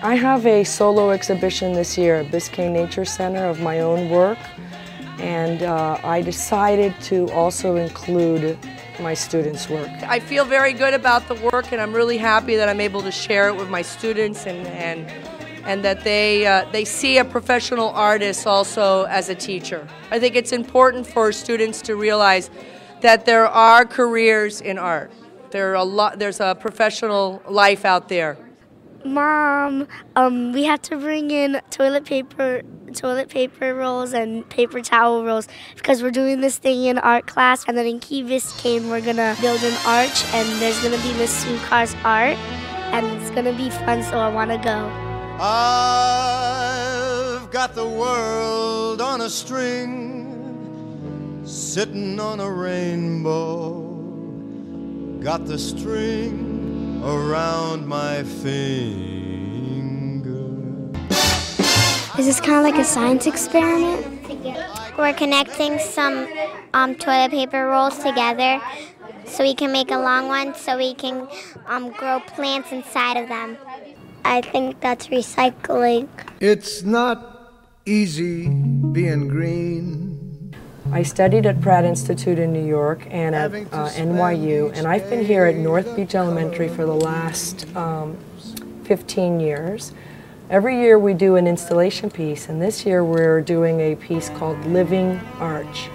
I have a solo exhibition this year at Biscayne Nature Center of my own work, and I decided to also include my students' work. I feel very good about the work, and I'm really happy that I'm able to share it with my students and that they see a professional artist also as a teacher. I think it's important for students to realize that there are careers in art. There's a professional life out there. Mom, we have to bring in toilet paper rolls and paper towel rolls because we're doing this thing in art class, and then in Key Biscayne we're gonna build an arch, and there's gonna be Miss Sukar's art, and it's gonna be fun, so I wanna go. I've got the world on a string, sitting on a rainbow, got the string around my finger. Is this kind of like a science experiment? We're connecting some toilet paper rolls together so we can make a long one so we can grow plants inside of them. I think that's recycling. It's not easy being green. I studied at Pratt Institute in New York and at NYU, and I've been here at North Beach Elementary for the last 15 years. Every year we do an installation piece, and this year we're doing a piece called Living Arch.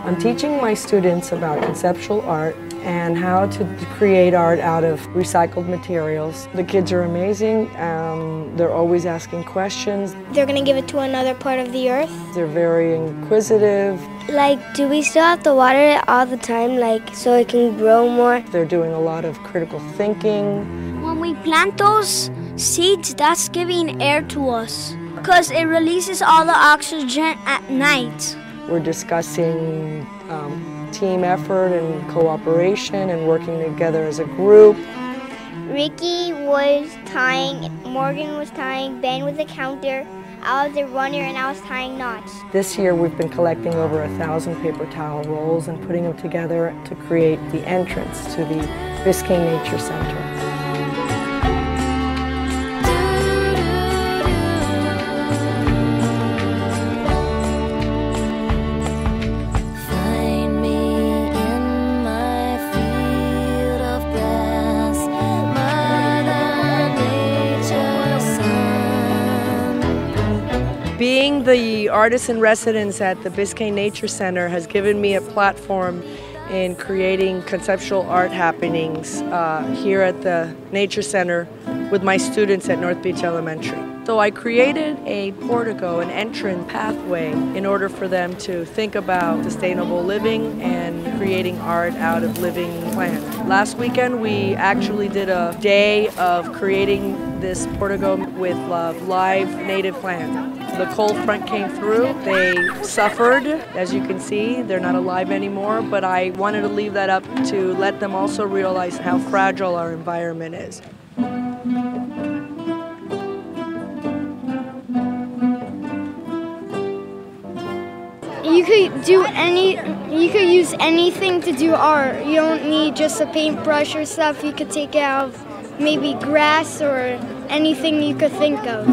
I'm teaching my students about conceptual art and how to create art out of recycled materials. The kids are amazing. They're always asking questions. They're going to give it to another part of the earth. They're very inquisitive. Like, do we still have to water it all the time, like, so it can grow more? They're doing a lot of critical thinking. When we plant those seeds, that's giving air to us because it releases all the oxygen at night. We're discussing team effort and cooperation and working together as a group. Ricky was tying, Morgan was tying, Ben was the counter, I was the runner, and I was tying knots. This year we've been collecting over 1,000 paper towel rolls and putting them together to create the entrance to the Biscayne Nature Center. Being the artist in residence at the Biscayne Nature Center has given me a platform in creating conceptual art happenings here at the Nature Center with my students at North Beach Elementary. So I created a portico, an entrance pathway, in order for them to think about sustainable living and creating art out of living plants. Last weekend we actually did a day of creating this portico with live native plants. The cold front came through. They suffered, as you can see. They're not alive anymore, but I wanted to leave that up to let them also realize how fragile our environment is. You could use anything to do art. You don't need just a paintbrush or stuff. You could take it out of maybe grass or anything you could think of.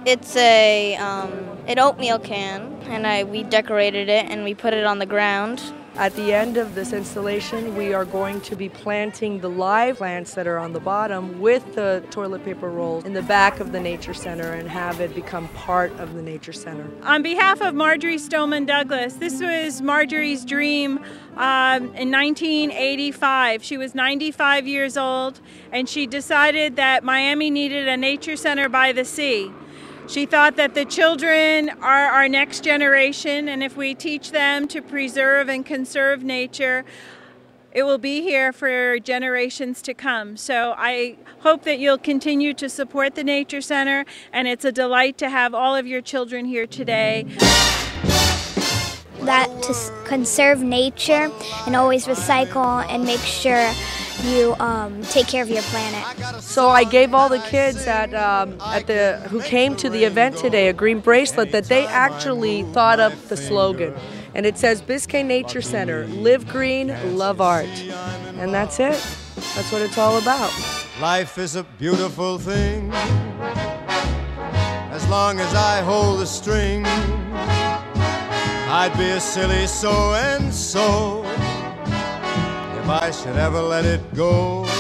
It's an oatmeal can, and we decorated it and we put it on the ground. At the end of this installation, we are going to be planting the live plants that are on the bottom with the toilet paper rolls in the back of the Nature Center and have it become part of the Nature Center. On behalf of Marjorie Stoneman Douglas, this was Marjorie's dream in 1985. She was 95 years old, and she decided that Miami needed a nature center by the sea. She thought that the children are our next generation, and if we teach them to preserve and conserve nature, it will be here for generations to come. So I hope that you'll continue to support the Nature Center, and it's a delight to have all of your children here today. That to conserve nature and always recycle and make sure you take care of your planet. So I gave all the kids who came to the event today a green bracelet that they actually thought up the slogan. And it says Biscayne Nature Center, live green, love art. And that's it. That's what it's all about. Life is a beautiful thing. as long as I hold the string. I'd be a silly so-and-so if I should ever let it go.